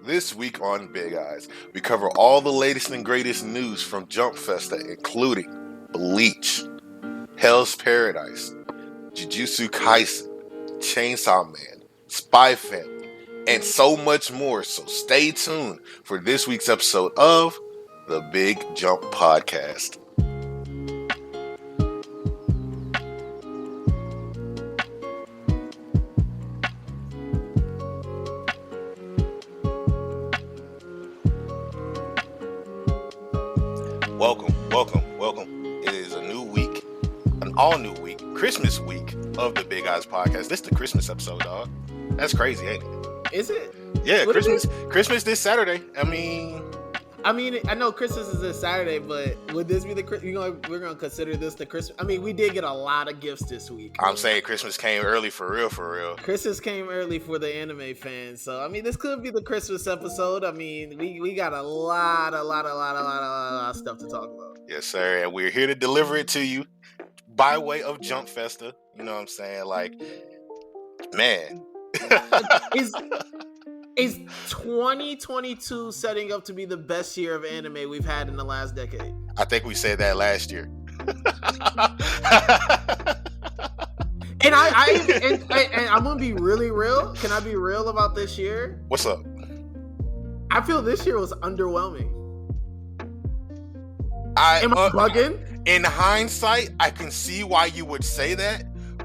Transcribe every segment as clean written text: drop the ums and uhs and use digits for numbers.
This week on Big Eyes, we cover all the latest and greatest news from Jump Festa, including Bleach, Hell's Paradise, Jujutsu Kaisen, Chainsaw Man, Spy Family, and so much more. So stay tuned for this week's episode of the Big Jump Podcast. Welcome. It is a new week, an all-new week, Christmas week of the Big Eyes Podcast. This is the Christmas episode, dog. That's crazy, ain't it? Is it? Yeah, what Christmas this Saturday. I mean, I know Christmas is this Saturday, but would this be we're gonna consider this the Christmas? I mean, we did get a lot of gifts this week. I'm saying Christmas came early for real. Christmas came early for the anime fans, so I mean, this could be the Christmas episode. I mean, we got a lot of stuff to talk about. Yes, sir, and we're here to deliver it to you by way of Jump Festa. You know what I'm saying? Like, man. Is 2022 setting up to be the best year of anime we've had in the last decade? I think we said that last year. And I'm gonna be really real. Can I be real about this year? What's up? I feel this year was underwhelming. Am I bugging? In hindsight, I can see why you would say that.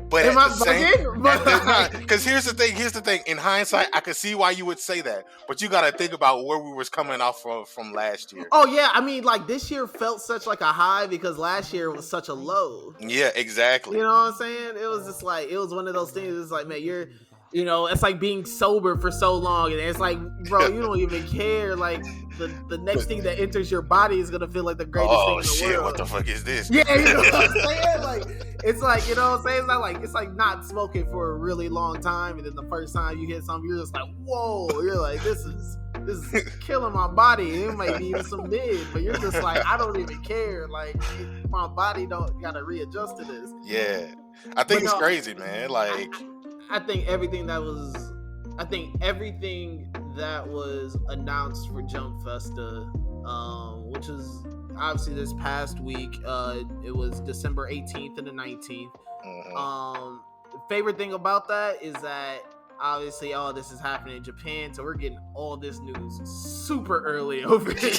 But am I bugging? Because here's the thing. In hindsight, I can see why you would say that. But you got to think about where we was coming off from last year. Oh, yeah. I mean, like, this year felt such like a high because last year was such a low. Yeah, exactly. You know what I'm saying? It was just like, it was one of those things. It's like, man, it's like being sober for so long. And it's like, bro, you don't even care. Like, the next thing that enters your body is going to feel like the greatest thing in the world. What the fuck is this? Yeah, you know what I'm saying? Like, it's like, you know what I'm saying? It's like not smoking for a really long time. And then the first time you hit something, you're just like, whoa. You're like, this is killing my body. It might be even some mid, but you're just like, I don't even care. Like, my body don't got to readjust to this. Yeah. I think it's crazy, man. Like, I think everything that was announced for Jump Festa, which is obviously this past week, it was December 18th and the 19th. Mm-hmm. Favorite thing about that is that obviously all this is happening in Japan, so we're getting all this news super early over here.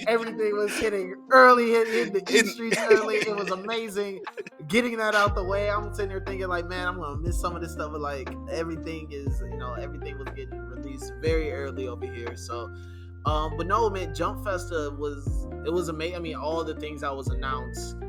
Everything was hitting early, hitting the streets early. It was amazing. Getting that out the way, I'm sitting there thinking like, man, I'm gonna miss some of this stuff, but like everything was getting released very early over here. So, but no, man, Jump Festa was amazing. I mean, all the things that was announced,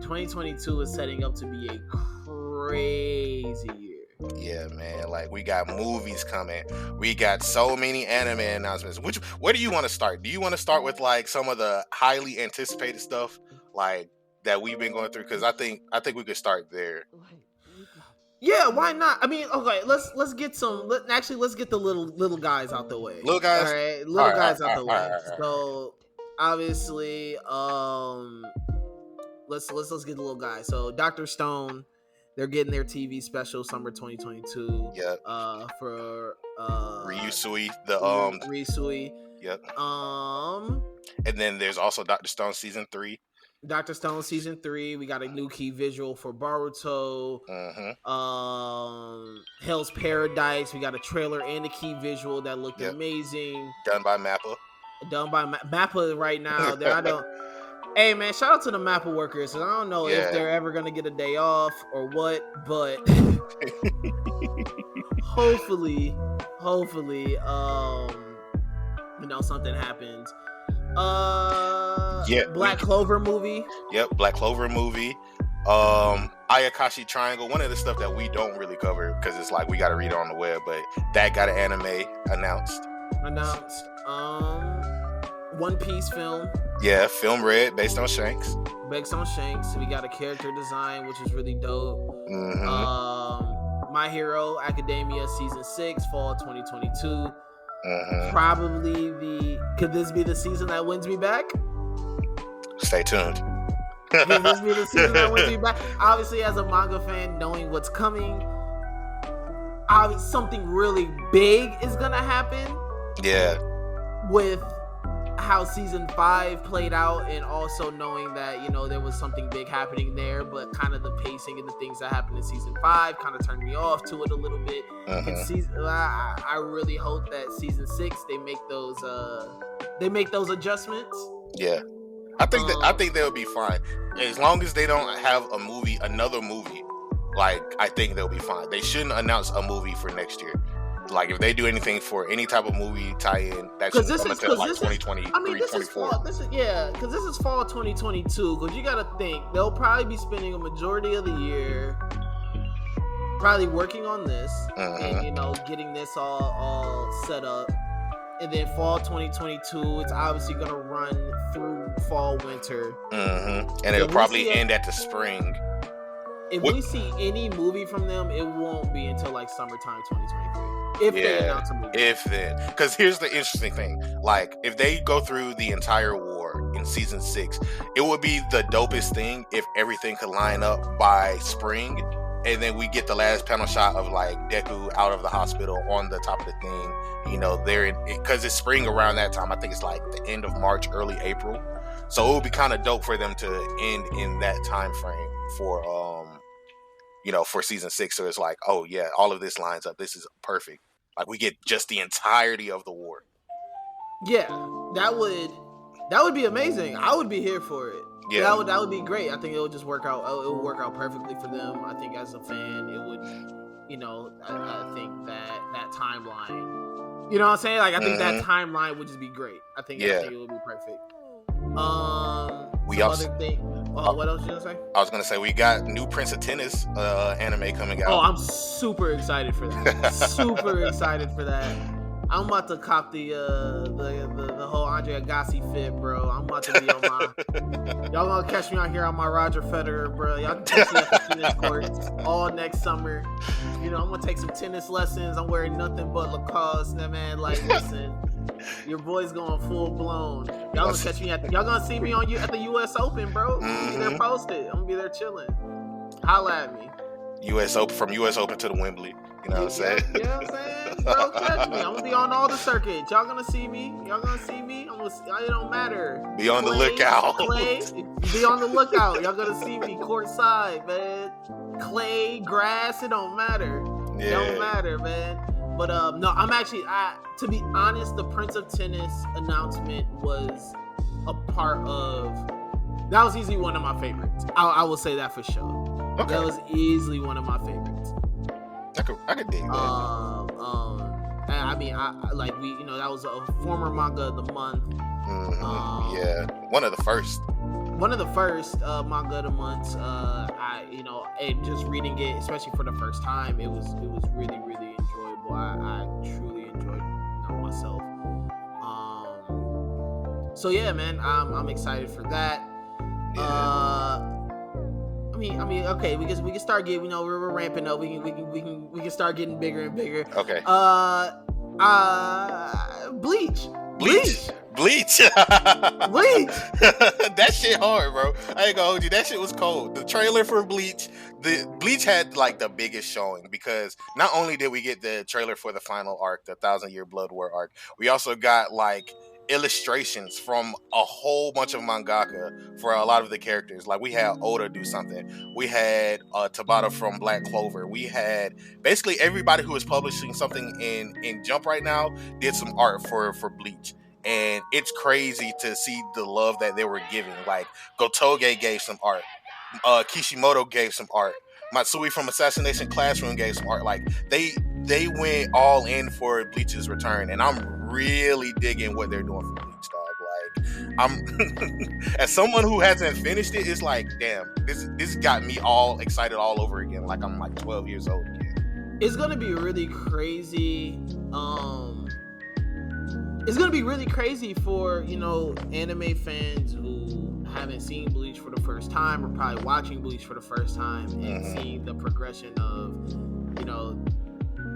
2022 is setting up to be a crazy year. Yeah, man. Like, we got movies coming. We got so many anime announcements. Where do you want to start? Do you want to start with like some of the highly anticipated stuff, like that we've been going through? Because I think we could start there. Yeah, why not? I mean, okay, let's get the little guys out the way. Little guys, all right, guys out the way. All right. So obviously, let's get the little guys. So Dr. Stone. They're getting their TV special summer 2022. Yep. For Ryusui, Ryusui. Yep. And then there's also Dr. Stone season 3. Dr. Stone season 3. We got a new key visual for Boruto. Mm-hmm. Hell's Paradise. We got a trailer and a key visual that looked amazing. Done by Mappa. Mappa right now. Hey man, shout out to the Mappa workers. I don't know if they're ever gonna get a day off or what, but hopefully, something happens. Black Clover movie. Yep, Black Clover movie. Ayakashi Triangle. One of the stuff that we don't really cover because it's like we got to read it on the web, but that got an anime announced. One Piece film. Yeah, film Red, based on Shanks. We got a character design, which is really dope. Mm-hmm. My Hero Academia season 6, fall 2022. Mm-hmm. Probably could this be the season that wins me back? Stay tuned. Could this be the season that wins me back? Obviously, as a manga fan, knowing what's coming, something really big is gonna happen. Yeah. With how season 5 played out, and also knowing that, you know, there was something big happening there, but kind of the pacing and the things that happened in season 5 kind of turned me off to it a little bit. And I really hope that season 6 they make those adjustments. Yeah. I think they'll be fine as long as they don't have another movie. Like, I think they'll be fine. They shouldn't announce a movie for next year. Like, if they do anything for any type of movie tie-in, that should come until like 2020, 2024. Because this is fall 2022. Because you got to think they'll probably be spending a majority of the year probably working on this and, you know, getting this all set up. And then fall 2022, it's obviously going to run through fall, winter. And it'll probably end at the spring. If we see any movie from them, it won't be until like summertime 2023. If they announce a movie. If then. Because here's the interesting thing. Like, if they go through the entire war in season 6, it would be the dopest thing if everything could line up by spring. And then we get the last panel shot of like Deku out of the hospital on the top of the thing. You know, because it's spring around that time. I think it's like the end of March, early April. So it would be kind of dope for them to end in that time frame for for season 6. So it's like, oh yeah, all of this lines up. This is perfect. Like, we get just the entirety of the war. Yeah, that would be amazing. I would be here for it. Yeah, that would be great. I think it would just work out. It would work out perfectly for them. I think as a fan, it would, I think that timeline. You know what I'm saying? Like, I think that timeline would just be great. I think it would be perfect. What else you gonna say? I was gonna say we got new Prince of Tennis anime coming out. Oh, I'm super excited for that. Super excited for that. I'm about to cop the whole Andre Agassi fit, bro. I'm about to be on my. Y'all gonna catch me out here on my Roger Federer, bro. Y'all can catch me at the tennis courts all next summer. You know, I'm gonna take some tennis lessons. I'm wearing nothing but Lacoste, man. Like, listen, your boy's going full blown. Y'all gonna catch me y'all gonna see me at the U.S. Open, bro. I'm gonna be there posted. I'm gonna be there chilling. Holla at me. From U.S. Open to the Wembley. You know what I'm saying? You know what I'm saying? Bro, catch me. I'm gonna be on all the circuits. Y'all gonna see me. It don't matter. Be on the lookout. Be on the lookout. Y'all gonna see me courtside, man. Clay, grass, it don't matter. Yeah. It don't matter, man. But no, I'm actually, to be honest, the Prince of Tennis announcement was that was easily one of my favorites. I will say that for sure. Okay. That was easily one of my favorites. I could dig that. I mean, that was a former manga of the month. One of the first manga of the month. And just reading it, especially for the first time, it was really, really enjoyable. I truly enjoyed it myself. So yeah, man, I'm excited for that. Yeah. I mean, okay, we can start getting, we're ramping up. We can start getting bigger and bigger. Okay. Bleach. That shit hard, bro. I ain't gonna hold you. That shit was cold. The trailer for Bleach had like the biggest showing, because not only did we get the trailer for the final arc, the 1,000-year Blood War arc, we also got like illustrations from a whole bunch of mangaka for a lot of the characters. Like, we had Oda do something. We had Tabata from Black Clover. We had basically everybody who is publishing something in Jump right now did some art for Bleach. And it's crazy to see the love that they were giving. Like, Gotoge gave some art. Kishimoto gave some art. Matsui from Assassination Classroom gave some art. Like, they went all in for Bleach's return. And I'm really digging what they're doing for Bleach, dog. Like, I'm as someone who hasn't finished it, it's like, damn, this got me all excited all over again. Like, I'm like 12 years old again. It's gonna be really crazy. It's gonna be really crazy for, anime fans who haven't seen Bleach for the first time, or probably watching Bleach for the first time and seeing the progression of,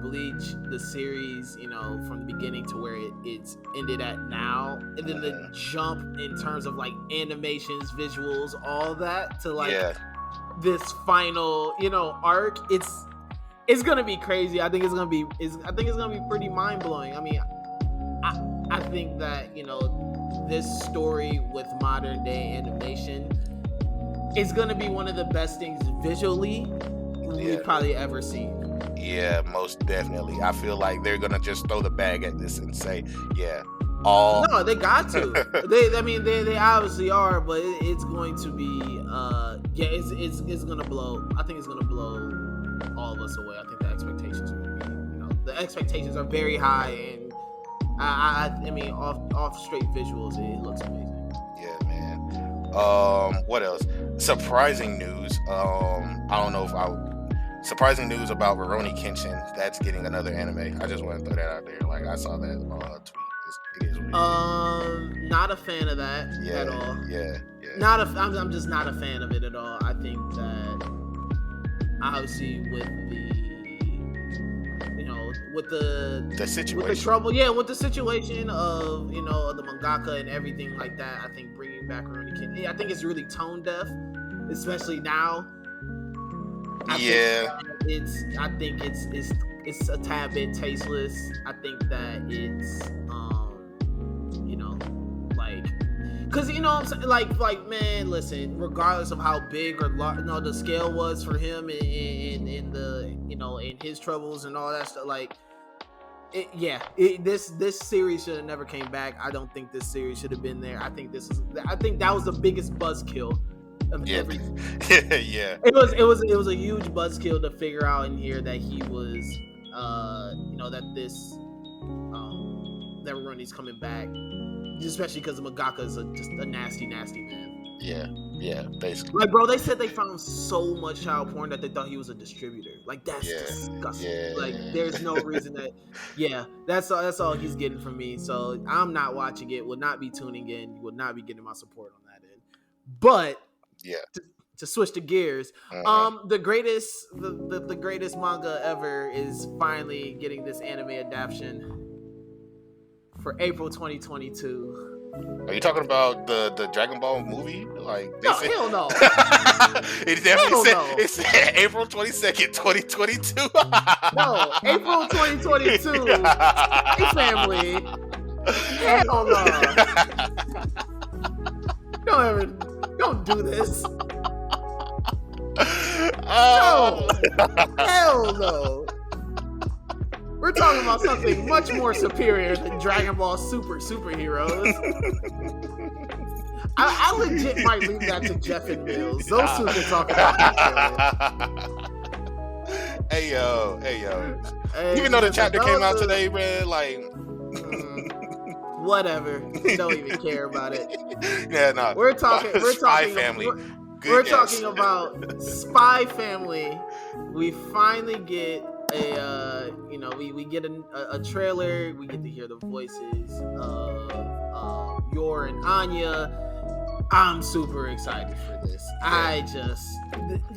Bleach, the series, from the beginning to where it's ended at now, and then the jump in terms of like animations, visuals, all that to like this final, arc. it's gonna be crazy. I think it's gonna be pretty mind blowing. I mean, I think that this story with modern day animation is gonna be one of the best things visually we've probably ever seen. Yeah, most definitely. I feel like they're gonna just throw the bag at this and say, yeah, No, they got to. they obviously are, but it's going to be it's gonna blow. I think it's gonna blow all of us away. I think the expectations are gonna be, the expectations are very high, and I mean, off straight visuals, it looks amazing. Yeah, man. What else? Surprising news. Surprising news about Rurouni Kenshin. That's getting another anime. I just want to throw that out there. Like, I saw that tweet. It is what it is. Not a fan of that at all. Yeah. I'm just not a fan of it at all. I think that obviously with the situation, with the trouble, with the situation of the mangaka and everything like that. I think bringing back Rurouni Kenshin, I think it's really tone deaf, especially now. I think it's a tad bit tasteless. I think that it's because what I'm saying, like man, listen, regardless of how big or large the scale was for him in the in his troubles and all that stuff, this series should have never came back. I don't think this series should have been there. I think that was the biggest buzzkill of everything. Yeah. It was a huge buzzkill to figure out in here that he was that Rurouni's coming back, especially because the mangaka is just a nasty man. Yeah, basically. Like, bro, they said they found so much child porn that they thought he was a distributor. Like, that's disgusting. Yeah, like, there's no reason that. Yeah, that's all he's getting from me. So I'm not watching it. Will not be tuning in. Will not be getting my support on that end. But to switch the gears, the greatest manga ever is finally getting this anime adaptation for April 2022. Are you talking about the Dragon Ball movie? Hell no. It definitely said it said April 22nd, 2022. No, April 2022. Hey, family. Hell no. Don't do this. No. Hell no. We're talking about something much more superior than Dragon Ball superheroes. I legit might leave that to Jeff and Mills. Those two can talk about that. Hey yo. Even though the chapter came out today, man, whatever. Don't even care about it. Yeah, no. We're talking Spy Family. We're talking about Spy Family. We finally get we get a trailer. We get to hear the voices of Yor and Anya. I'm super excited for this.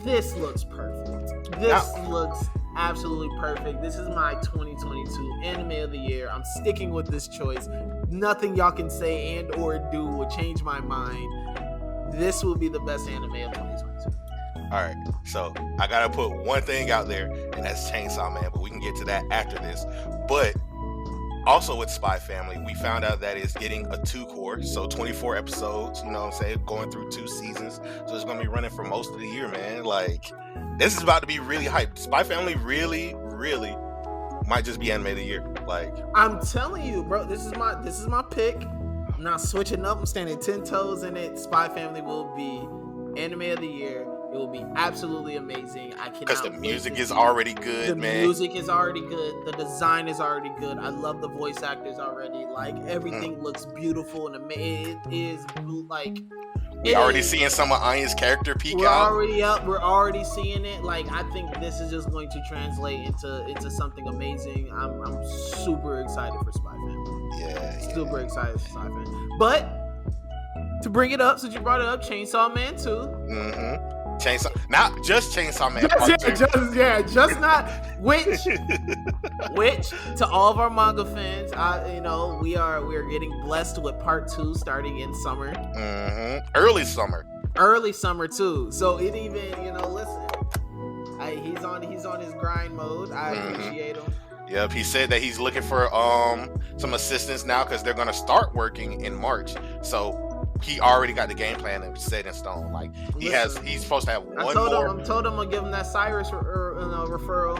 This looks perfect. This looks absolutely perfect. This is my 2022 anime of the year. I'm sticking with this choice. Nothing y'all can say and or do will change my mind. This will be the best anime of 2022. Alright, so I gotta put one thing out there, and that's Chainsaw Man, but we can get to that after this. But also with Spy Family, we found out that it's getting a 2-core, so 24 episodes, you know what I'm saying, going through 2 seasons. So it's gonna be running for most of the year, man. This is about to be really hyped. Spy Family really might just be anime of the year. I'm telling you, bro, this is my pick. I'm not switching up. I'm standing 10 toes in it. Spy Family will be anime of the year. It will be absolutely amazing. I cannot. Because the music is already good, man. The music is already good. The design is already good. I love the voice actors already. Everything looks beautiful and it is We're already seeing some of Anya's character peek out. We're already seeing it. I think this is just going to translate into something amazing. I'm super excited for Spy Family. Yeah. Super excited for Spy Family. But to bring it up, since you brought it up, Chainsaw Man 2. Mm-hmm. Not just Chainsaw Man. Just not which to all of our manga fans, we are getting blessed with part 2 starting in summer. Mm-hmm. Early summer too. So it even, listen, He's on his grind mode. I appreciate him. Yep, he said that he's looking for some assistance now because they're gonna start working in March. So he already got the game plan set in stone. Like he's supposed to have one more. I told him I'll give him that Cyrus referral.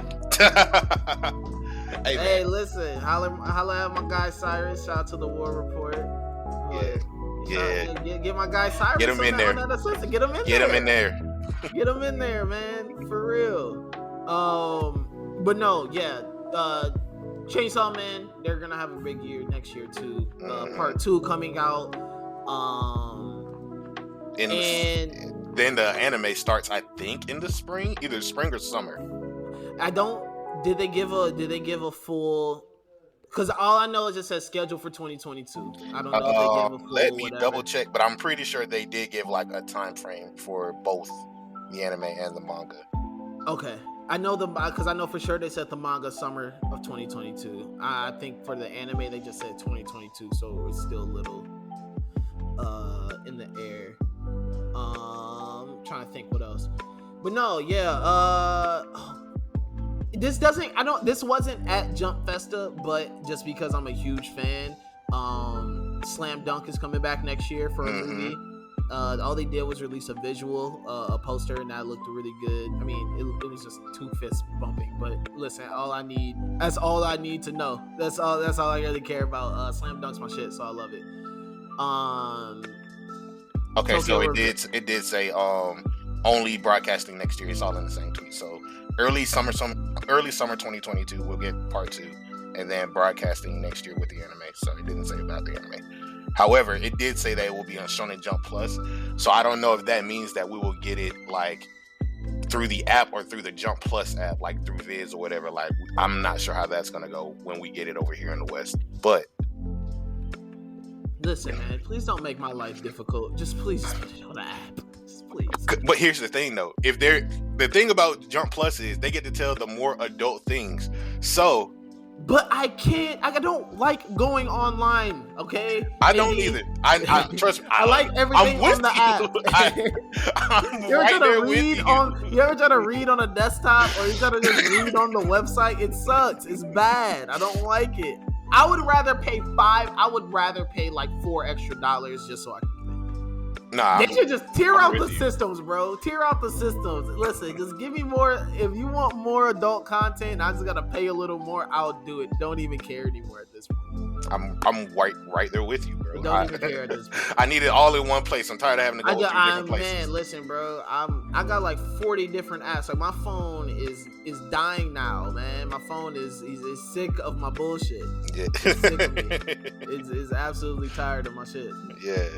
Hey, listen, holla at my guy Cyrus. Shout out to the War Report. Get my guy Cyrus. Get him in there. Get him in there. Get him in there, man. For real. But no, yeah. Chainsaw Man, they're gonna have a big year next year too. Part 2 coming out. Then the anime starts, I think, in the spring, either spring or summer. Did they give a full? Because all I know is it says schedule for 2022. I don't know if they gave a full. Let me double check, but I'm pretty sure they did give like a time frame for both the anime and the manga. Okay. I know because I know for sure they said the manga summer of 2022. I think for the anime they just said 2022, so it's still a little in the air. Trying to think what else, but no, yeah. This wasn't at Jump Festa, but just because I'm a huge fan, Slam Dunk is coming back next year for a movie. All they did was release a visual, a poster, and that looked really good. I mean, it was just 2 fists bumping. But listen, that's all I need to know. That's all I really care about. Slam Dunk's my shit, so I love it. Okay, so it did say only broadcasting next year. It's all in the same tweet. So early summer 2022 we'll get part 2, and then broadcasting next year with the anime. So it didn't say about the anime. However, it did say that it will be on Shonen Jump Plus. So I don't know if that means that we will get it like through the app or through the Jump Plus app, like through Viz or whatever. Like, I'm not sure how that's going to go when we get it over here in the West. But listen, man, please don't make my life difficult. Just please put it on the app. Just please. But here's the thing, though. The thing about Jump Plus is they get to tell the more adult things. So. But I don't like going online, okay? I don't either. I trust me. I like everything on the app. You ever try to read on a desktop, or you try to just read on the website? It sucks. It's bad. I don't like it. I would rather pay like $4 extra just so I can. Nah, they should just tear out the systems, bro. Tear out the systems. Listen, just give me more. If you want more adult content, I just gotta pay a little more. I'll do it. Don't even care anymore at this point. I'm right there with you, bro. Don't even care at this point. I need it all in one place. I'm tired of having to go to different places. Man, listen, bro. I got like 40 different apps. Like my phone is dying now, man. My phone is sick of my bullshit. Yeah, it's sick of me. It's absolutely tired of my shit. Yeah.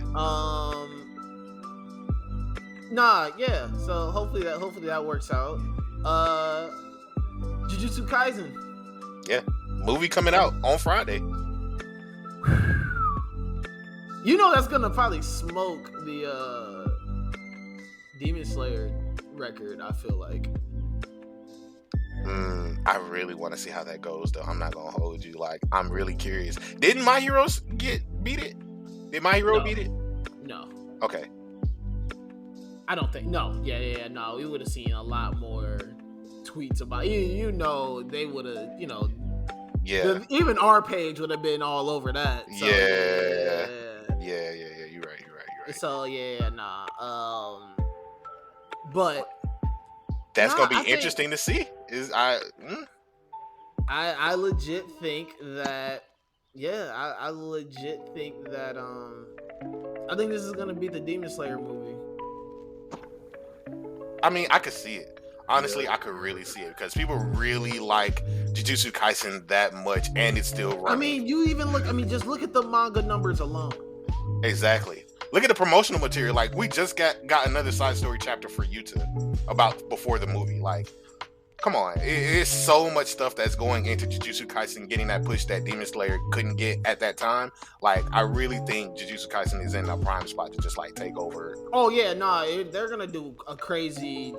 Nah, yeah. So hopefully that works out. Jujutsu Kaisen. Yeah, movie coming out on Friday. You know that's gonna probably smoke the Demon Slayer record. I feel like. I really want to see how that goes, though. I'm not gonna hold you. Like, I'm really curious. Didn't My Heroes beat it? Did My Hero beat it? No. Okay. I don't think. No. Yeah. No, we would have seen a lot more tweets about. You know, they would have. You know. Yeah. Even our page would have been all over that. So, yeah. You're right. So but that's gonna be interesting to see. I legit think that. Yeah, I legit think that. I think this is gonna be the Demon Slayer movie. I mean, I could see it. Honestly, I could really see it because people really like Jujutsu Kaisen that much, and it's still running. I mean, just look at the manga numbers alone. Exactly. Look at the promotional material. Like, we just got another side story chapter for Yuta about before the movie. Like, come on. It's so much stuff that's going into Jujutsu Kaisen getting that push that Demon Slayer couldn't get at that time. Like, I really think Jujutsu Kaisen is in a prime spot to just, like, take over. Oh, yeah. They're going to do crazy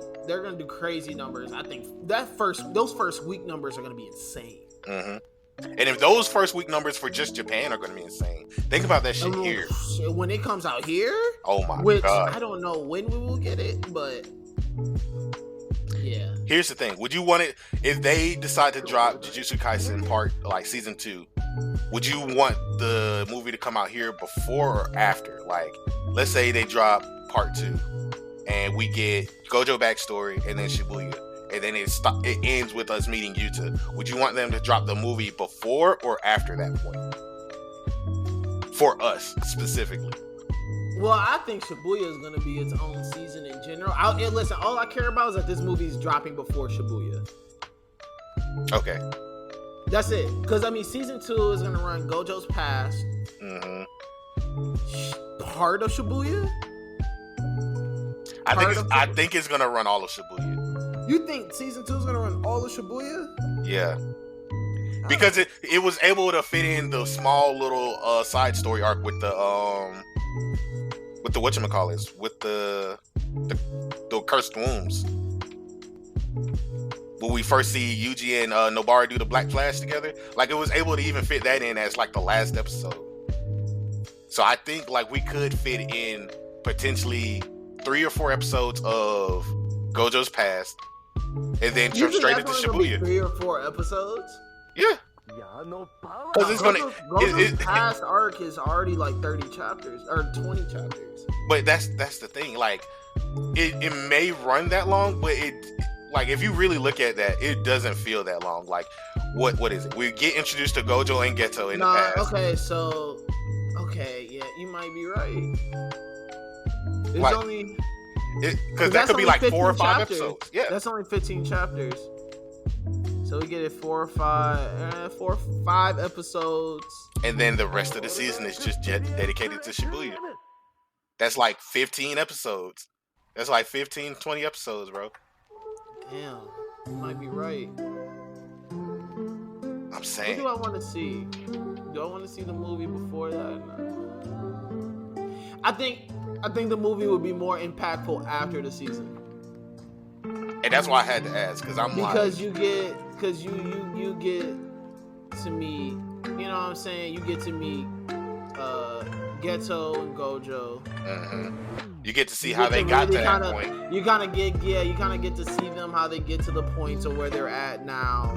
numbers. I think those first week numbers are going to be insane. Mm-hmm. And if those first week numbers for just Japan are going to be insane, think about that shit here. When it comes out here? Oh, my which God. I don't know when we will get it, but... Yeah. Here's the thing: would you want it if they decide to drop Jujutsu Kaisen like season 2? Would you want the movie to come out here before or after? Like, let's say they drop part 2, and we get Gojo backstory, and then Shibuya, and then it ends with us meeting Yuta. Would you want them to drop the movie before or after that point? For us specifically. Well, I think Shibuya is going to be its own season in general. Listen, all I care about is that this movie is dropping before Shibuya. Okay. That's it. Because, I mean, season 2 is going to run Gojo's past. Mm-hmm. Part of Shibuya? I think it's going to run all of Shibuya. You think season 2 is going to run all of Shibuya? Yeah. Because it was able to fit in the small little side story arc with the whatchamacallits, with the cursed wombs. When we first see Yuji and Nobara do the Black Flash together, like, it was able to even fit that in as like the last episode. So I think like we could fit in potentially 3 or 4 episodes of Gojo's past, and then jump straight into Shibuya. 3 or 4 episodes? Yeah. Because it's gonna. Gojo's past arc is already like 30 chapters or 20 chapters. But that's the thing. Like, it may run that long, but like, if you really look at that, it doesn't feel that long. Like, what is it? We get introduced to Gojo and Geto in the past. Okay, yeah, you might be right. It's like, only because that could be like 4 or 5 chapters. episodes. Yeah, that's only 15 chapters. So we get it 4 or 5 episodes, and then the rest of the season is just dedicated to Shibuya. That's like 15 episodes. That's like 15, 20 episodes, bro. Damn, you might be right. I'm saying. What do I want to see? Do I want to see the movie before that? No. I think the movie would be more impactful after the season. And that's why I had to ask, because you get to meet, you know what I'm saying? You get to meet Geto and Gojo. Mm-hmm. You get to see how they got to that point. You kind of get to see them, how they get to the point to where they're at now.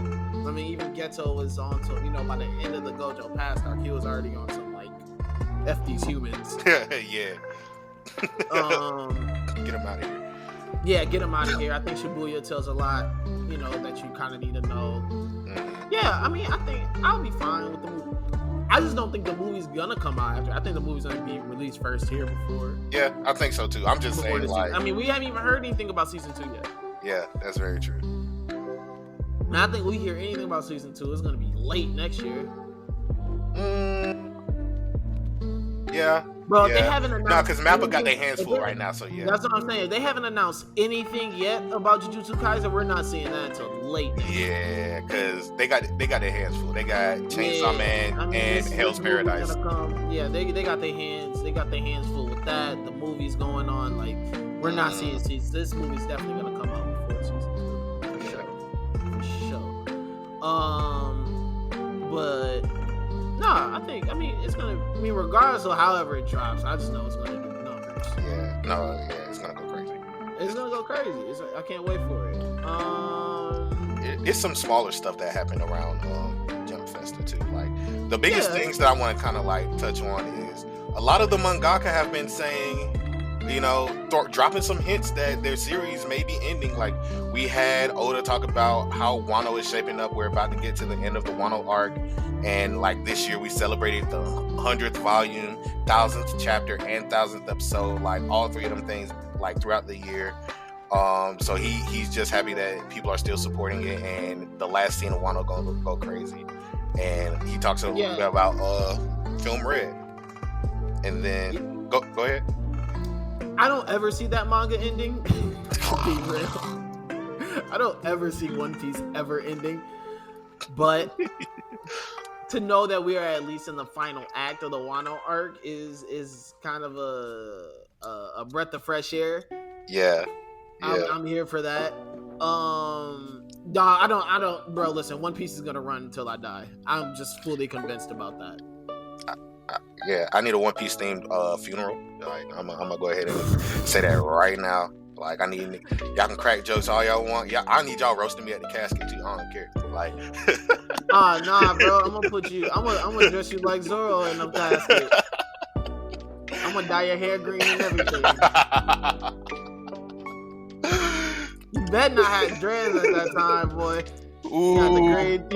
I mean, even Geto was on to, by the end of the Gojo past arc, he was already on some like F these humans. Yeah. Get him out of here. Yeah, get him out of here. I think Shibuya tells a lot, that you kind of need to know. Yeah, I mean, I think I'll be fine with the movie. I just don't think the movie's gonna come out after. I think the movie's gonna be released first here before. Yeah, I think so too. I'm just saying, like, I mean, we haven't even heard anything about season 2 yet. Yeah, that's very true. And I think we hear anything about season 2, it's gonna be late next year. Yeah. Bro, they haven't announced. No, because Mappa got their hands full right now, so yeah. That's what I'm saying. They haven't announced anything yet about Jujutsu Kaisen. We're not seeing that until late. Yeah, because they got their hands full. They got Chainsaw Man and Hell's Paradise. Yeah, they got their hands. They got their hands full with that. The movie's going on. Like, we're not seeing season. This movie's definitely gonna come out before season 2. For sure. But. Nah, it's gonna. Regardless of however it drops, I just know it's gonna do numbers. It's gonna go crazy. It's gonna go crazy. I can't wait for it. It's some smaller stuff that happened around Jump Festa too. Like, the biggest things that I want to kind of like touch on is a lot of the mangaka have been saying, dropping some hints that their series may be ending. Like, we had Oda talk about how Wano is shaping up. We're about to get to the end of the Wano arc, and like this year we celebrated the 100th volume, 1000th chapter, and 1000th episode. Like, all 3 of them things, like, throughout the year. So he's just happy that people are still supporting it, and the last scene of Wano gonna go crazy. And he talks a little bit about Film Red, and then go ahead. I don't ever see that manga ending. To be real, I don't ever see One Piece ever ending. But to know that we are at least in the final act of the Wano arc is kind of a breath of fresh air. Yeah. I'm here for that. I don't, bro. Listen, One Piece is gonna run until I die. I'm just fully convinced about that. I need a One Piece themed funeral. Like, I'm gonna go ahead and say that right now. Like, y'all can crack jokes all y'all want. Yeah, I need y'all roasting me at the casket too. I don't care. Like, nah, bro. I'm gonna dress you like Zoro in the casket. I'm gonna dye your hair green and everything. You better not have dreads at that time, boy. You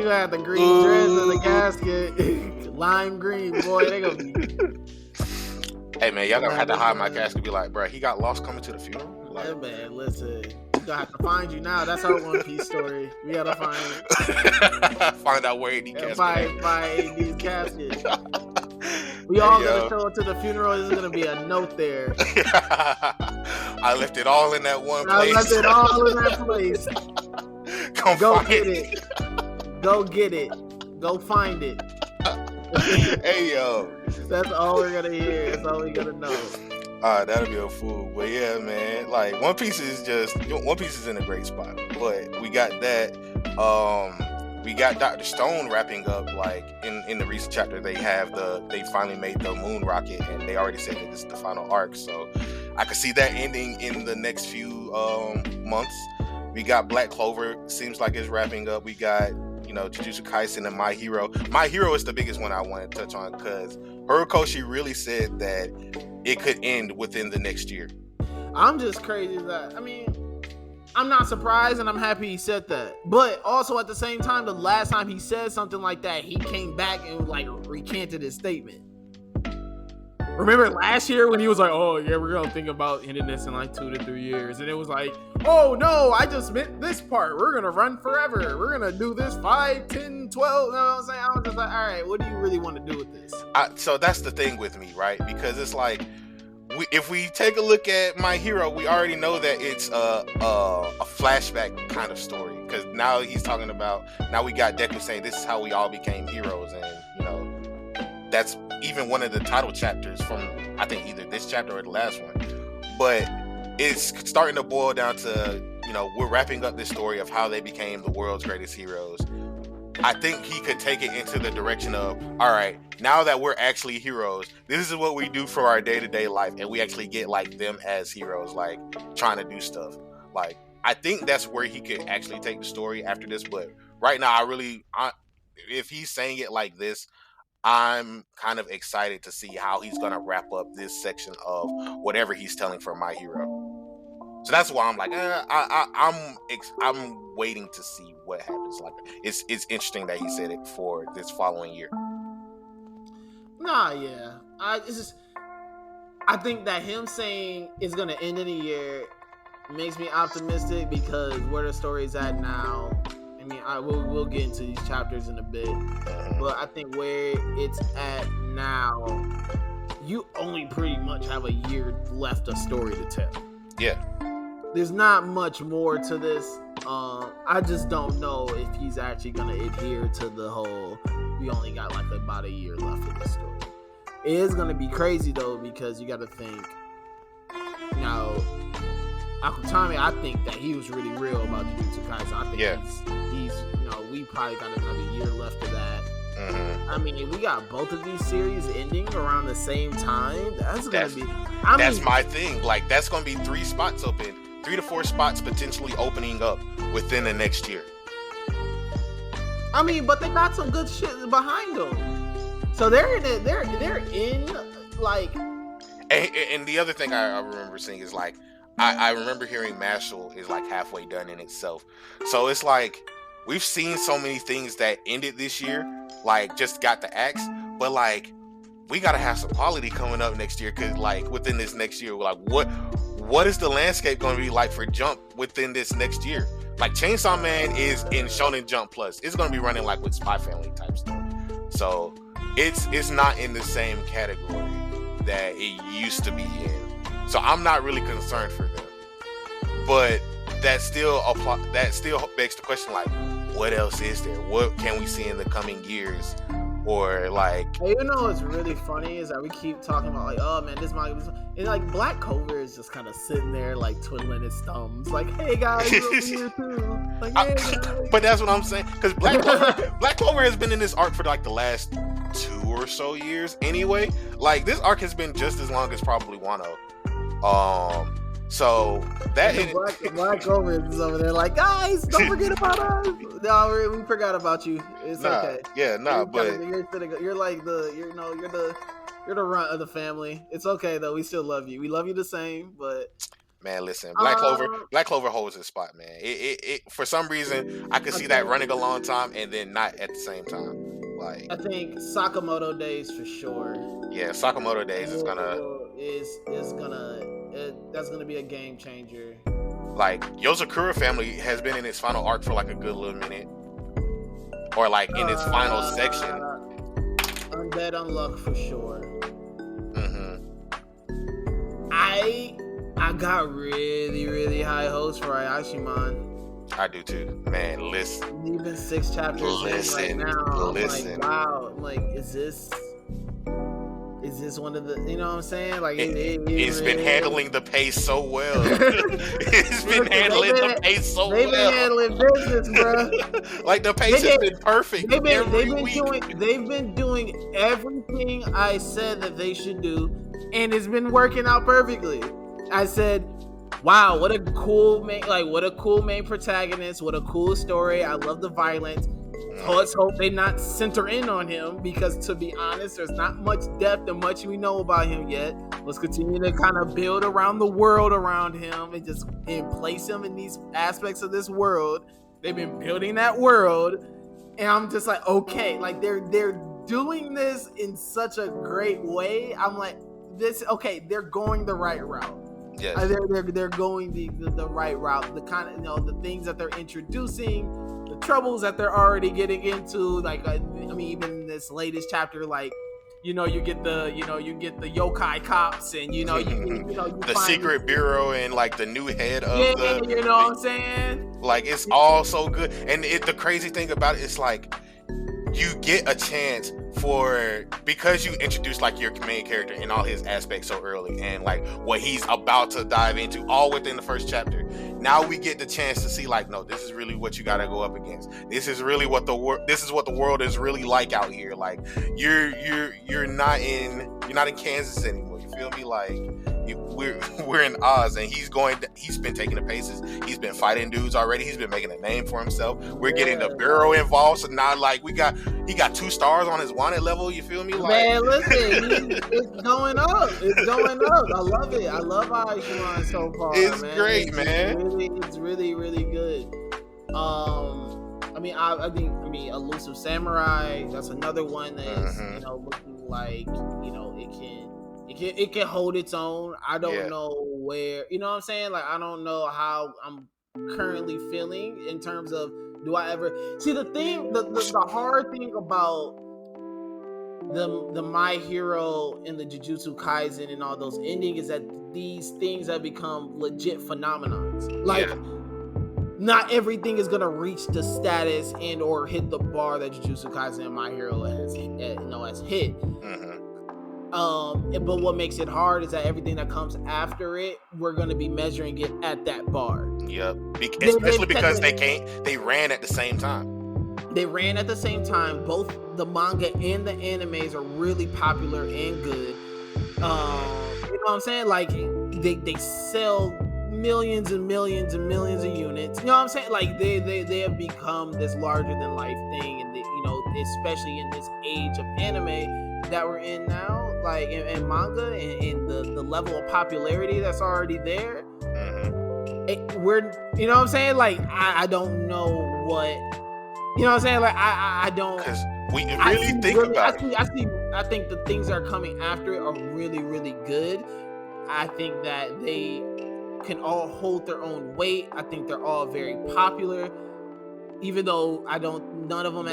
had the green dreads in the casket. Lime green, boy. They gonna be. Hey man, y'all gonna have to hide my casket. Be like, bro, he got lost coming to the funeral. Like, hey man, listen, we gonna have to find you now. That's our One Piece story. We gotta find out where AD casket. Find AD's casket. We all gonna show up to the funeral. There's gonna be a note there. I left it all in that one place. I left it all in that place. Go get it. Go get it. Go find it. Hey yo, that's all we're gonna hear. That's all we gonna know. That'll be a fool. But yeah, man, like One Piece is in a great spot. But we got that. We got Dr. Stone wrapping up. Like in the recent chapter, they finally made the moon rocket, and they already said that this is the final arc. So I could see that ending in the next few months. We got Black Clover. Seems like it's wrapping up. We got Jujutsu Kaisen and My Hero. My Hero is the biggest one I want to touch on because Horikoshi really said that it could end within the next year. I'm just crazy that, I'm not surprised and I'm happy he said that. But also at the same time, the last time he said something like that, he came back and recanted his statement. Remember last year when he was like, oh yeah, we're gonna think about ending this in 2 to 3 years. And it was like, oh no, I just meant this part. We're gonna run forever. We're gonna do this 5, 10, 12. You know what I'm saying? I was just like, all right, what do you really want to do with this? So that's the thing with me, right? Because it's like, if we take a look at My Hero, we already know that it's a flashback kind of story. Because now he's talking about, now we got Deku saying this is how we all became heroes. And, that's even one of the title chapters from, I think, either this chapter or the last one. But it's starting to boil down to, we're wrapping up this story of how they became the world's greatest heroes. I think he could take it into the direction of, all right, now that we're actually heroes, this is what we do for our day-to-day life, and we actually get them as heroes, trying to do stuff. I think that's where he could actually take the story after this. But right now, if he's saying it like this, I'm kind of excited to see how he's gonna wrap up this section of whatever he's telling for My Hero. So that's why I'm like, I'm waiting to see what happens. It's interesting that he said it for this following year. Nah, yeah, I think that him saying it's gonna end in a year makes me optimistic because where the story's at now. We'll get into these chapters in a bit, but I think where it's at now, you only pretty much have a year left of story to tell. Yeah. There's not much more to this. I just don't know if he's actually going to adhere to the whole, we only got about a year left of the story. It is going to be crazy though, because you got to think, Akutami, I think that he was really real about Jujutsu Kaisen. I think he's we probably got another year left of that. Mm-hmm. If we got both of these series ending around the same time, that's my thing. That's gonna be 3 spots open, 3 to 4 spots potentially opening up within the next year. But they got some good shit behind them, so they're in. And the other thing I remember seeing is I remember hearing Mashal is halfway done in itself. So it's we've seen so many things that ended this year, just got the axe, but we gotta have some quality coming up next year, because within this next year, what is the landscape gonna be like for Jump within this next year? Chainsaw Man is in Shonen Jump Plus. It's gonna be running with Spy Family type stuff. So it's not in the same category that it used to be in. So I'm not really concerned for them, but that still begs the question: what else is there? What can we see in the coming years? Or what's really funny is that we keep talking about oh man, this might, and Black Clover is just kind of sitting there twiddling his thumbs, hey guys, over here too. Hey guys. But that's what I'm saying, because Black Clover has been in this arc for the last 2 or so years anyway. This arc has been just as long as probably Wano. So that Black Clover is over there like, guys, don't forget about us. No, we forgot about you. It's okay. But you're like you're the runt of the family. It's okay though. We still love you. We love you the same. But man, listen, Black Clover holds his spot, man. It for some reason I could see that running a long time and then not at the same time. Like I think Sakamoto Days for sure. Yeah, Sakamoto Days is that's gonna be a game changer. Like Yozakura family has been in its final arc for like a good little minute, or like in its final section. Undead Unluck for sure. I got really, really high hopes for Ayashimon. I do too, man. Listen, even 6 chapters in right now. Listen. I'm like, wow. I'm like, is this one of the? You know what I'm saying? Like, it's been handling the pace so well. It's been handling the pace so well. They've been handling business, bro. Like the pace has been perfect. They've been doing everything I said that they should do, and it's been working out perfectly. I said, wow, what a cool main protagonist, what a cool story. I love the violence. Let's hope they not center in on him, because to be honest, there's not much depth and much we know about him yet. Let's continue to kind of build around the world around him and place him in these aspects of this world. They've been building that world, and I'm just like, okay, like they're doing this in such a great way. I'm like, they're going the right route. Yes. They're going the right route. The kind of the things that they're introducing, the troubles that they're already getting into. Like even in this latest chapter, like you get the yokai cops, and you the secret bureau and like the new head of you know what I'm saying. Like it's all so good, and the crazy thing about it is like you get a chance because you introduce like your main character in all his aspects so early, and like what he's about to dive into all within the first chapter. Now we get the chance to see like, no, this is really what you got to go up against. This is really what the world is really like out here. Like you're not in Kansas anymore. You feel me? Like we're in Oz, and he's been taking the paces. He's been fighting dudes already. He's been making a name for himself. We're getting the bureau involved, so now like he got 2 stars on his wanted level. You feel me? Like, man, listen, it's going up. It's going up. I love it. I love Ayashimon so far. It's great, man. It's really, really good. I mean, Elusive Samurai. That's another one that's looking like it can hold its own. I don't know where, you know what I'm saying? Like, I don't know how I'm currently feeling in terms of, do I ever see the thing? The hard thing about the My Hero and the Jujutsu Kaisen and all those endings is that these things have become legit phenomenons. Like, not everything is gonna reach the status and or hit the bar that Jujutsu Kaisen and My Hero has hit. But what makes it hard is that everything that comes after it, we're going to be measuring it at that bar. Yep. Especially because they ran at the same time. They ran at the same time. Both the manga and the animes are really popular and good. You know what I'm saying? Like they sell millions and millions and millions of units. You know what I'm saying? Like they have become this larger than life thing, and especially in this age of anime that we're in now, like in manga, and the level of popularity that's already there. You know what I'm saying? Like I don't know what, you know what I'm saying? Like I don't. Because when you really think about it, I think the things that are coming after it are really, really good. I think that they can all hold their own weight. I think they're all very popular, even though none of them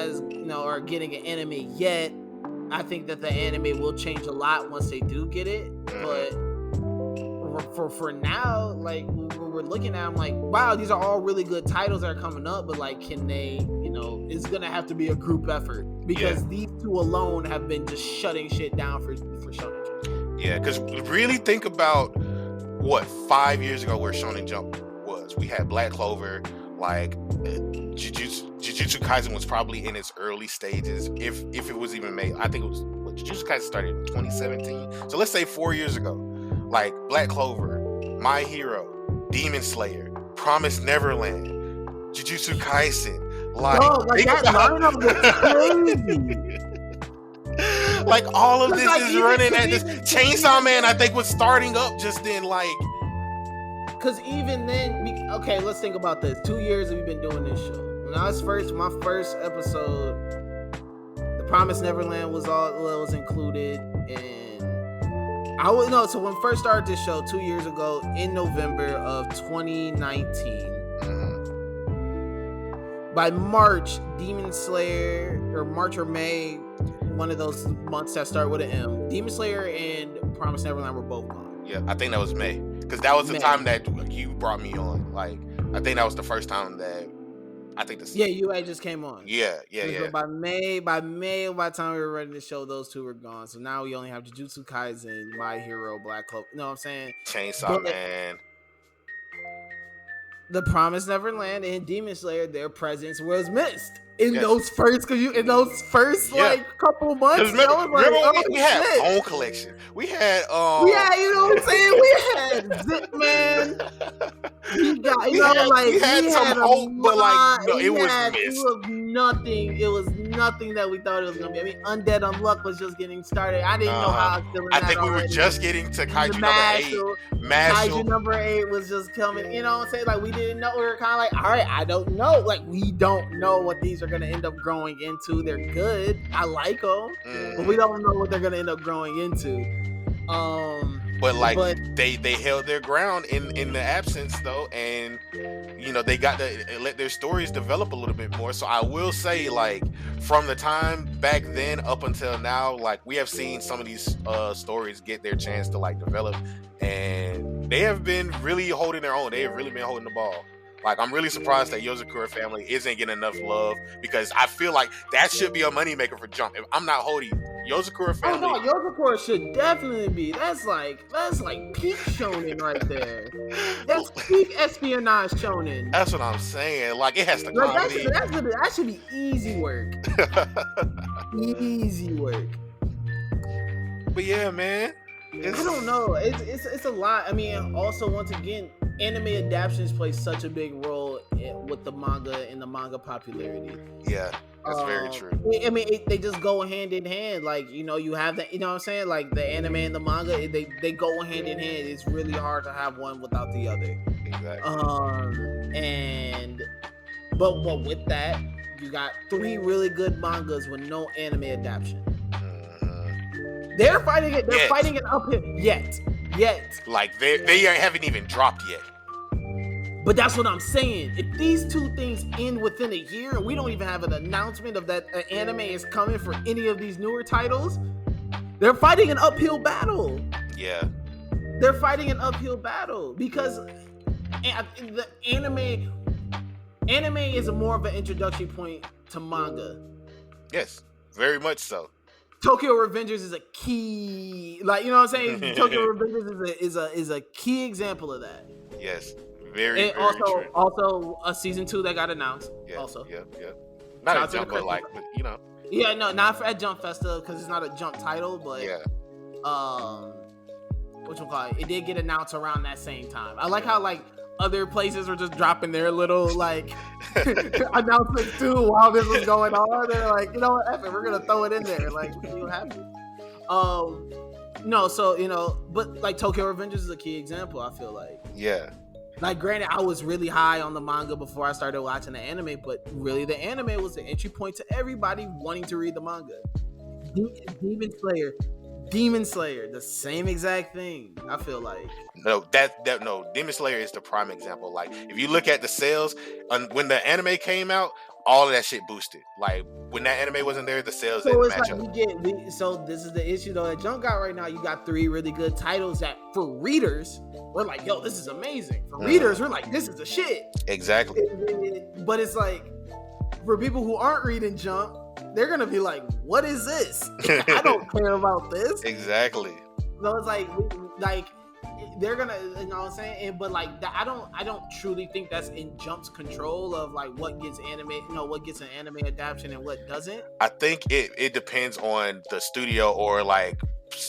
are getting an anime yet. I think that the anime will change a lot once they do get it, but for now, like we're looking at, I'm like, wow, these are all really good titles that are coming up, but like, can they, it's gonna have to be a group effort, because these two alone have been just shutting shit down for Shonen Jump. Yeah, because really think about what 5 years ago where Shonen Jump was. We had Black Clover, like Jujutsu Kaisen was probably in its early stages, if it was even made. I think it was Jujutsu Kaisen started in 2017, so let's say 4 years ago. Like Black Clover, My Hero, Demon Slayer, Promised Neverland, Jujutsu Kaisen. Like, like that lineup was crazy. Like, all of this like, is running at this. Chainsaw Man, I think, was starting up just then. Like, because even then, okay, let's think about this. 2 years we've been doing this show. When I was my first episode, The Promised Neverland was included, and so when we first started this show 2 years ago in November of 2019. By March, Demon Slayer, or March or May, one of those months that start with an M, Demon Slayer and Promised Neverland were both gone. Yeah, I think that was May. Because that was the time that you brought me on. Like, I think that was the first time that you had just came on. Yeah. So by the time we were running the show, those two were gone. So now we only have Jujutsu Kaisen, My Hero, Black Clover. You know what I'm saying? Chainsaw Man. The Promised Neverland and Demon Slayer, their presence was missed in those first like couple months. Remember we had Own Collection. We had you know what I'm saying? We had Zip Man. We had some hope, but like no, it was missed. It was nothing. It was nothing that we thought it was gonna be. I mean, Undead Unluck was just getting started. I didn't know how I was feeling. I think we were just getting to Kaiju number 8. Kaiju number 8 was just coming. You know what I'm saying? Like, we didn't know. We were kind of like, all right, I don't know. Like, we don't know what these are gonna end up growing into. They're good. I like them, but we don't know what they're gonna end up growing into. But they held their ground in the absence though, and they got to let their stories develop a little bit more. So I will say, like, from the time back then up until now, like, we have seen some of these stories get their chance to like develop, and they have been really holding their own. They have really been holding the ball. Like, I'm really surprised that Yozakura Family isn't getting enough love, because I feel like that should be a moneymaker for Jump. If I'm not holding Yozakura Family. Oh no, Yozakura should definitely be. That's like peak shonen right there. That's peak espionage shonen. That's what I'm saying. Like, it has to comedy. That should be easy work. Easy work. But yeah, man. I don't know. It's a lot. I mean, also, once again, anime adaptations play such a big role with the manga and the manga popularity. Yeah, that's very true. I mean, they just go hand in hand. Like, you have that. You know what I'm saying? Like, the anime and the manga, they go hand in hand. It's really hard to have one without the other. Exactly. But with that, you got 3 really good mangas with no anime adaptation. They're fighting it. They're fighting it uphill. Yet. Like, they haven't even dropped yet. But that's what I'm saying. If these 2 things end within a year, and we don't even have an announcement of that anime is coming for any of these newer titles, they're fighting an uphill battle. Yeah. They're fighting an uphill battle because the anime is more of an introduction point to manga. Yes, very much so. Tokyo Revengers is a key, like, you know what I'm saying? Tokyo Revengers is a key example of that. Yes, very true. Also a season 2 that got announced. Yeah, also, yeah. Not a Jump, but like, Yeah, no, not at Jump Festa because it's not a Jump title, but it did get announced around that same time. I like how like other places were just dropping their little like announcements too while this was going on. They're like, you know what, F it, we're gonna throw it in there. Like, you happy? No, so but like Tokyo Revengers is a key example. I feel like. Yeah. Like, granted, I was really high on the manga before I started watching the anime, but really the anime was the entry point to everybody wanting to read the manga. Demon Slayer, the same exact thing. I feel like. No, Demon Slayer is the prime example. Like, if you look at the sales, when the anime came out, all of that shit boosted. Like, when that anime wasn't there, the sales didn't match up. So this is the issue though that Jump got right now. You got 3 really good titles that for readers, we're like, yo, this is amazing. For readers, we're like, this is the shit. Exactly. But it's like, for people who aren't reading Jump, they're gonna be like, what is this? I don't care about this. Exactly. So it's like they're gonna, you know what I'm saying? But like, I don't truly think that's in Jump's control of like what gets what gets an anime adaptation and what doesn't. I think it depends on the studio or like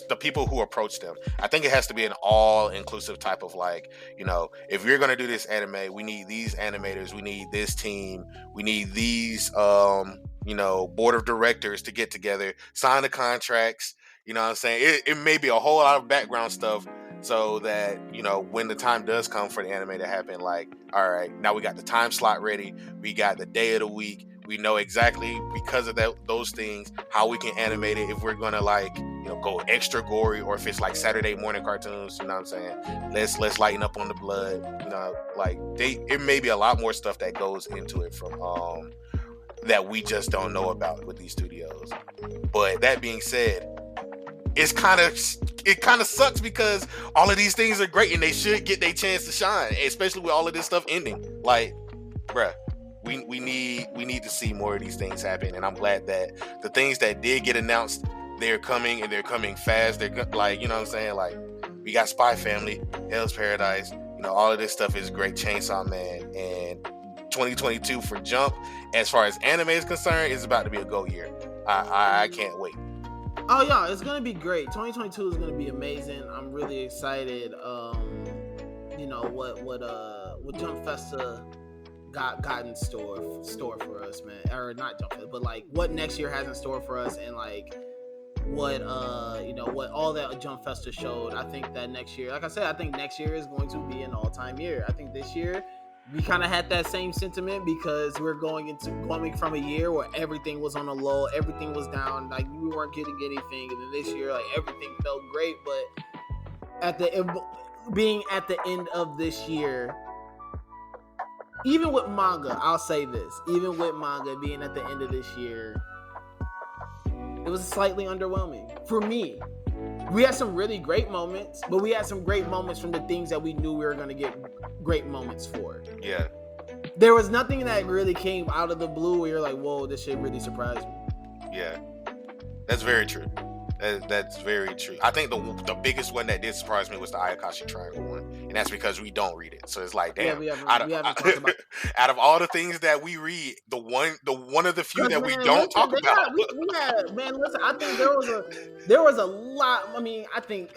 the people who approach them. I think it has to be an all-inclusive type of like, if you're gonna do this anime, we need these animators, we need this team, we need these board of directors to get together, sign the contracts. You know what I'm saying? It may be a whole lot of background stuff so that, when the time does come for the anime to happen, like, all right, now we got the time slot ready, we got the day of the week, we know exactly because of those things how we can animate it, if we're gonna like go extra gory or if it's like Saturday morning cartoons. You know what I'm saying? Let's lighten up on the blood. Like it may be a lot more stuff that goes into it from that we just don't know about with these studios. But that being said, it kind of sucks because all of these things are great and they should get their chance to shine, especially with all of this stuff ending. Like, bruh, we need to see more of these things happen, and I'm glad that the things that did get announced, they're coming and they're coming fast. They're like, you know what I'm saying? Like, we got Spy Family, Hell's Paradise, all of this stuff is great. Chainsaw Man, and 2022 for Jump, as far as anime is concerned, is about to be a go year. I can't wait. Oh yeah, it's gonna be great. 2022 is gonna be amazing. I'm really excited. What Jump Festa got in store for us, man. Or not Jump Festa, but like what next year has in store for us, and like what what all that Jump Festa showed. I think that next year, like I said, I think next year is going to be an all-time year. I think this year we kind of had that same sentiment because we're coming from a year where everything was on a low, everything was down, like we weren't getting anything, and then this year, like everything felt great. But being at the end of this year, even with manga, I'll say this, even with manga being at the end of this year, it was slightly underwhelming for me. We had some really great moments, but we had some great moments from the things that we knew we were going to get great moments for. Yeah. There was nothing that really came out of the blue where you're like, whoa, this shit really surprised me. Yeah. That's very true. That's very true. I think the biggest one that did surprise me was the Ayakashi Triangle one, and that's because we don't read it. So it's like, damn. Yeah, we haven't talked about it. Out of all the things that we read, the one of the few that we don't talk about. Man, listen, I think there was a lot. I mean, I think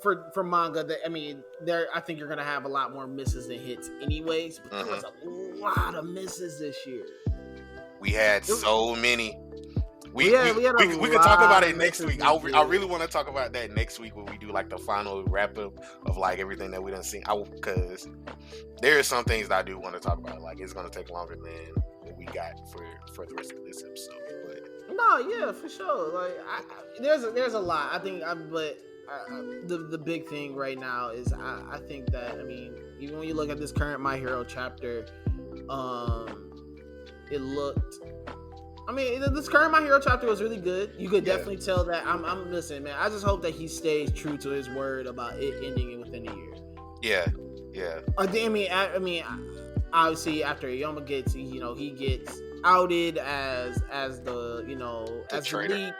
for manga, I think you're gonna have a lot more misses than hits, anyways. But there was a lot of misses this year. We had so many. We could talk about it next week. I really want to talk about that next week when we do like the final wrap up of like everything that we done seen. Because there are some things that I do want to talk about. Like, it's going to take longer than what we got for the rest of this episode. But no, yeah, for sure. Like, there's a lot. I think, the big thing right now is I think that, even when you look at this current My Hero chapter, it looked. This current My Hero chapter was really good. You could definitely tell that. I'm listening, man. I just hope that he stays true to his word about it ending within a year. Yeah. Obviously after Yoma gets, he gets outed as the as the leak.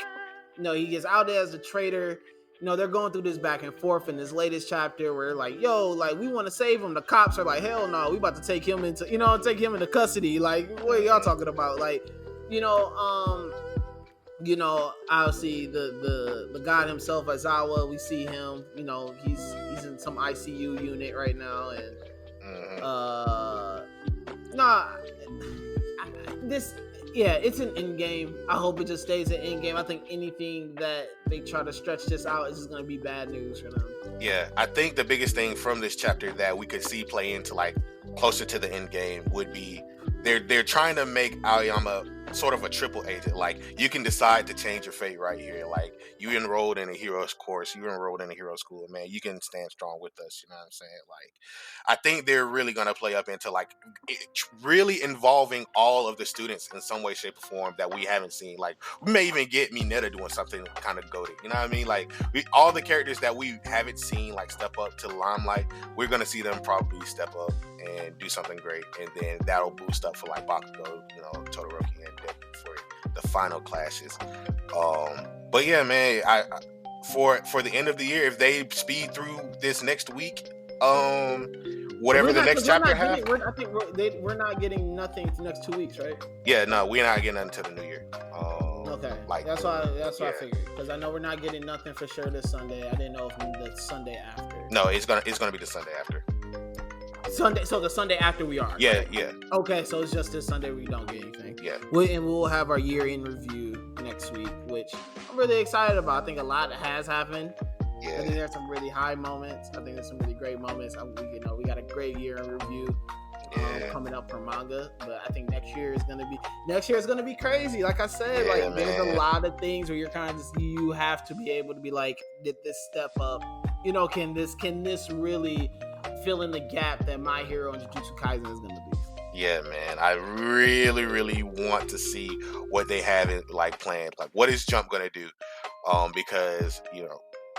He gets outed as the traitor. They're going through this back and forth in this latest chapter where like, we want to save him. The cops are like, hell no, we about to take him into custody. Like, what are y'all talking about? Like, obviously the god himself, Aizawa, we see him, he's in some ICU unit right now, and it's an end game. I hope it just stays an end game. I think anything that they try to stretch this out is just going to be bad news for them. Yeah, I think the biggest thing from this chapter that we could see play into like closer to the end game would be they're trying to make Aoyama sort of a triple agent. Like, you can decide to change your fate right here. Like, you enrolled in a hero's course, you enrolled in a hero school, man, you can stand strong with us. You know what I'm saying? Like, I think they're really going to play up into like really involving all of the students in some way, shape, or form that we haven't seen. Like, we may even get Mineta doing something kind of goated. You know what I mean? Like, all the characters that we haven't seen like step up to the limelight, we're going to see them probably step up and do something great, and then that'll boost up for like Bakugo, Todoroki, and Deku for the final clashes. But yeah, man, I for the end of the year, if they speed through this next week, whatever the next chapter has, I think we're not getting nothing for the next 2 weeks, right? Yeah, no, we're not getting nothing until the new year. Okay. Like that's why I figured, because I know we're not getting nothing for sure this Sunday. I didn't know if the Sunday after. No, it's gonna be the Sunday after. Sunday, so the Sunday after we are. Yeah, right? yeah. Okay, so it's just this Sunday we don't get anything. Yeah. We'll have our year-end review next week, which I'm really excited about. I think a lot has happened. Yeah. I think there's some really high moments. I think there's some really great moments. We got a great year in review coming up for manga, but I think next year is gonna be crazy. Like I said, there's a lot of things where you're kind of just, you have to be able to be like, did this step up? You know, can this really fill in the gap that My Hero and Jujutsu Kaisen is gonna be? Yeah, man. I really, really want to see what they have in, planned. Like, what is Jump gonna do? Because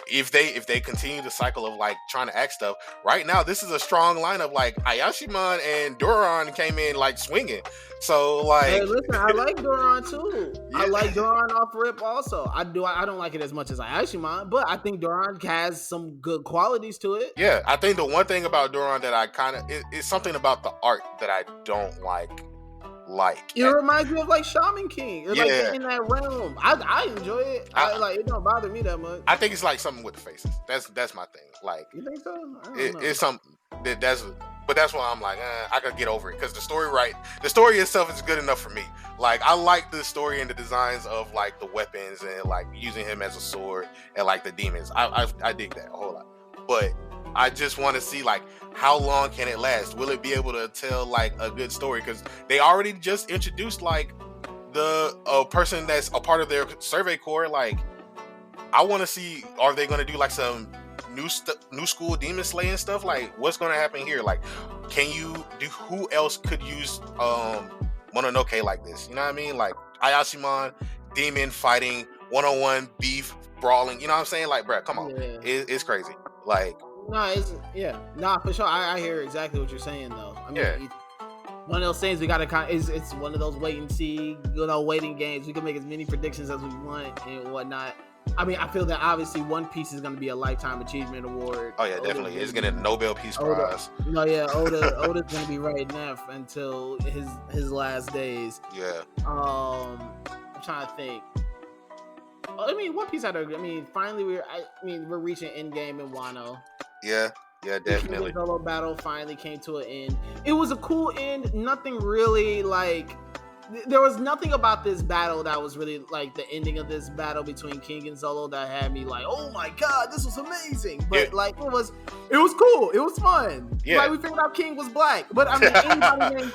if they continue the cycle of trying to act stuff, right now this is a strong lineup. Like Ayashimon and Doron came in swinging. So hey, listen, I like Doron too. Yeah. I like Doron off rip also. I don't like it as much as Ayashimon, but I think Doron has some good qualities to it. Yeah, I think the one thing about Doron that I kind of is something about the art that I don't like. It reminds me of Shaman King. It's in that realm. I enjoy it. It don't bother me that much. I think it's something with the faces. That's my thing. You think so? I don't know. It's something but that's why I'm I could get over it, because the story itself is good enough for me. I like the story and the designs of the weapons and using him as a sword and the demons. I dig that a whole lot. But I just want to see how long can it last? Will it be able to tell a good story? Because they already just introduced the person that's a part of their survey corps. I want to see, are they going to do some new school demon slaying stuff? What's going to happen here? Can you do, who else could use Mononoke like this? You know what I mean? Ayashimon, demon fighting, one-on-one beef brawling. You know what I'm saying? Bruh, come on. Yeah. It's crazy. For sure. I hear exactly what you're saying though. I mean, one of those things we gotta it's one of those wait and see, waiting games. We can make as many predictions as we want and whatnot. I mean, I feel that obviously One Piece is gonna be a lifetime achievement award. Oh yeah, definitely. It's getting a Nobel Peace Prize. Oda's gonna be writing that until his last days. Yeah. I'm trying to think. I mean, One Piece finally we're reaching endgame in Wano. Yeah, definitely. The solo battle finally came to an end. It was a cool end. Nothing really there was nothing about this battle that was really the ending of this battle between King and Zolo that had me oh my god, this was amazing. But it was cool. It was fun. Yeah. We figured out King was black. But I mean, anybody named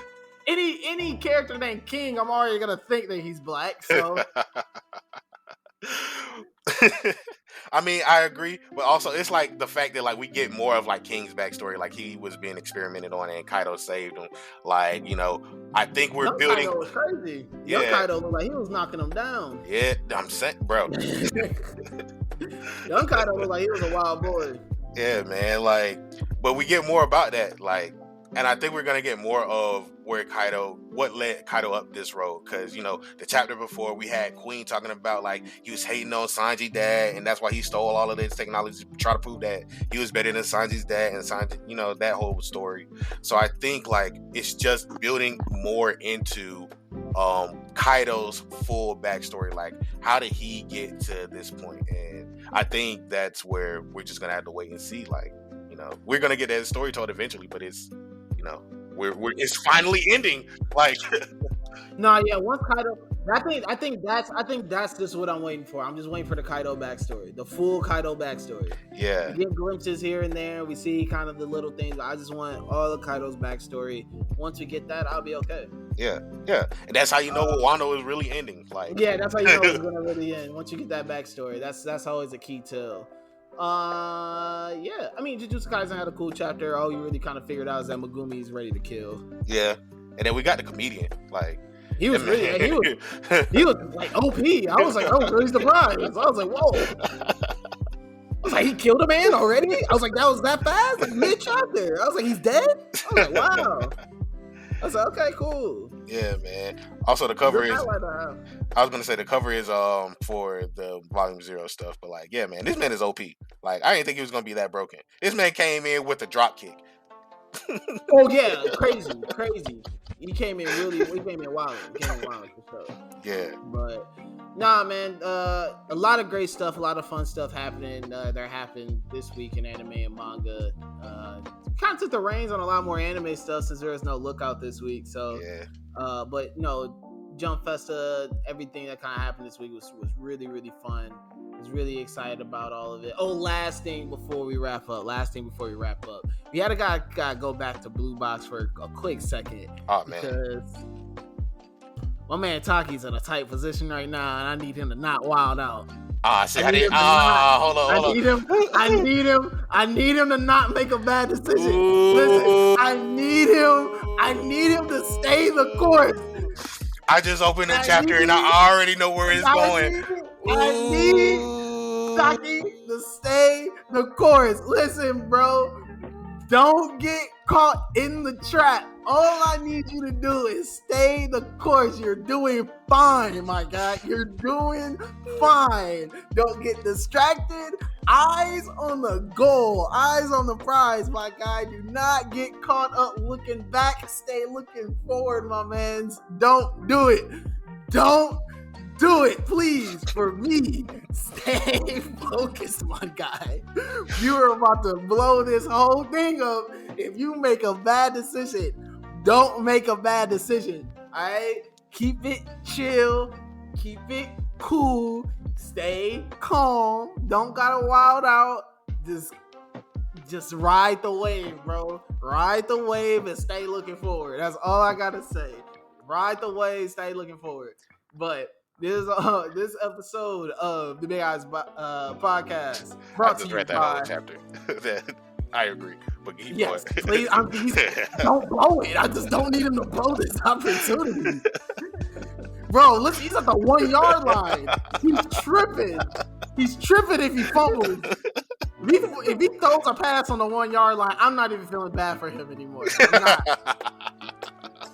any character named King, I'm already gonna think that he's black. So. I mean, I agree, but also it's the fact that we get more of King's backstory, he was being experimented on and Kaido saved him. I think we're building. Kaido was crazy. Yeah. Young Kaido looked like he was knocking him down. Yeah, I'm saying, bro. Young Kaido looked like he was a wild boy. Yeah, man. But we get more about that, and I think we're gonna get more of what led Kaido up this road. Because the chapter before we had Queen talking about he was hating on Sanji's dad, and that's why he stole all of this technology to try to prove that he was better than Sanji's dad, and Sanji, that whole story. So I think it's just building more into Kaido's full backstory. How did he get to this point? And I think that's where we're just gonna have to wait and see. We're gonna get that story told eventually, but it's it's finally ending. Once Kaido, I think that's just what I'm waiting for. I'm just waiting for the Kaido backstory, the full Kaido backstory. Yeah. We get glimpses here and there. We see kind of the little things. I just want all of Kaido's backstory. Once we get that, I'll be okay. Yeah. And that's how you know Wano is really ending. That's how you know it's gonna really end. Once you get that backstory, that's always a key tell. I mean, Jujutsu Kaisen had a cool chapter. All you really kind of figured out is that Megumi is ready to kill. Yeah, and then we got the comedian. He was really, he was OP. I was oh, really surprised. I was whoa. I was he killed a man already. I was that was that fast, mid chapter. I was he's dead. I was wow. I was okay, cool. Yeah, man. Also, the cover is. I was gonna say the cover is for the Volume 0 stuff, but yeah, man, this man is OP. I didn't think he was gonna be that broken. This man came in with a drop kick. Oh yeah, crazy. He came in wild. For sure. Yeah. But Nah, man. A lot of great stuff, a lot of fun stuff happening. They're happening this week in anime and manga. Kind of took the reins on a lot more anime stuff since there was no Lookout this week. So, Yeah. but no, Jump Festa, everything that kind of happened this week was really really fun. I was really excited about all of it. Oh, last thing before we wrap up. We had a guy go back to Blue Box for a quick second. Oh man. Because my man Taki's in a tight position right now, and I need him to not wild out. See, hold on. I need him to not make a bad decision. Listen, I need him to stay the course. I just opened the chapter and I already know where it's going. I need Taki to stay the course. Listen, bro. Don't get caught in the trap. All I need you to do is stay the course. You're doing fine, my guy. You're doing fine. Don't get distracted. Eyes on the goal. Eyes on the prize, my guy. Do not get caught up looking back. Stay looking forward, my mans. Don't do it. Don't do it, please, for me. Stay focused, my guy. You are about to blow this whole thing up if you make a bad decision. Don't make a bad decision, all right? Keep it chill. Keep it cool. Stay calm. Don't gotta wild out. Just ride the wave, bro. Ride the wave and stay looking forward. That's all I gotta say. Ride the wave, stay looking forward. But this episode of the Big Eyes podcast brought to you read that by... whole chapter. I agree. But yes, please. Don't blow it. I just don't need him to blow this opportunity. Bro, look, he's at the 1 yard line. He's tripping. He's tripping if he fumbles. If he throws a pass on the 1 yard line, I'm not even feeling bad for him anymore.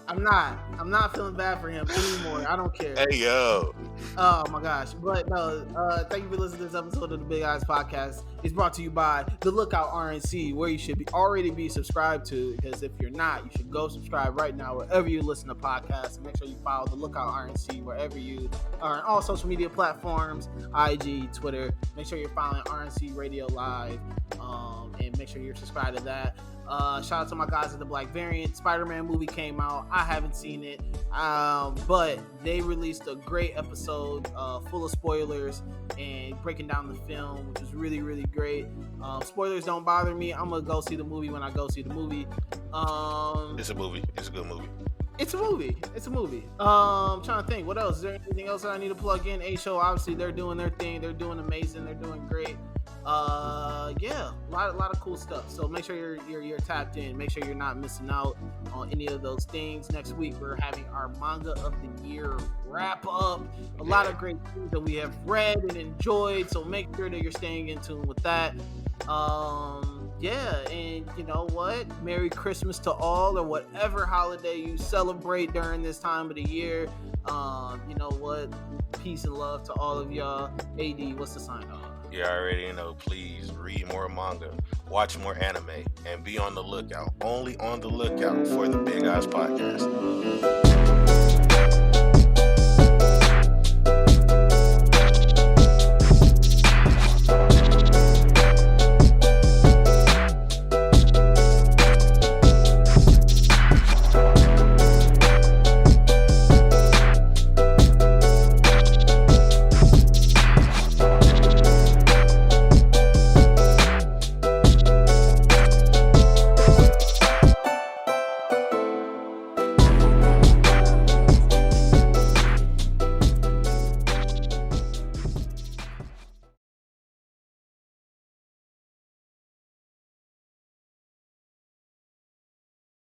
I'm not feeling bad for him anymore. I don't care. Hey, yo. Oh my gosh. But no, thank you for listening to this episode of the Big Eyes Podcast. It's brought to you by The Lookout RNC, where you should already be subscribed to, because if you're not, you should go subscribe right now wherever you listen to podcasts, and make sure you follow The Lookout RNC wherever you are on all social media platforms, IG, Twitter. Make sure you're following RNC Radio Live, and make sure you're subscribed to that. Shout out to my guys at the Black Variant. Spider-Man movie came out. I haven't seen it, but they released a great episode full of spoilers and breaking down the film, which was really, really great. Spoilers don't bother me. I'm gonna go see the movie when I go see the movie. It's a movie. It's a good movie. It's a movie. I'm trying to think. What else? Is there anything else that I need to plug in? A-Show, obviously, they're doing their thing. They're doing amazing. They're doing great. Yeah, a lot of cool stuff. So make sure you're tapped in. Make sure you're not missing out on any of those things. Next week we're having our manga of the year wrap up. A lot of great things that we have read and enjoyed. So make sure that you're staying in tune with that. Yeah, and you know what? Merry Christmas to all, or whatever holiday you celebrate during this time of the year. You know what? Peace and love to all of y'all. AD, what's the sign off? You already know. Please read more manga, watch more anime, and be on the lookout. Only on the lookout for the Big Eyes Podcast.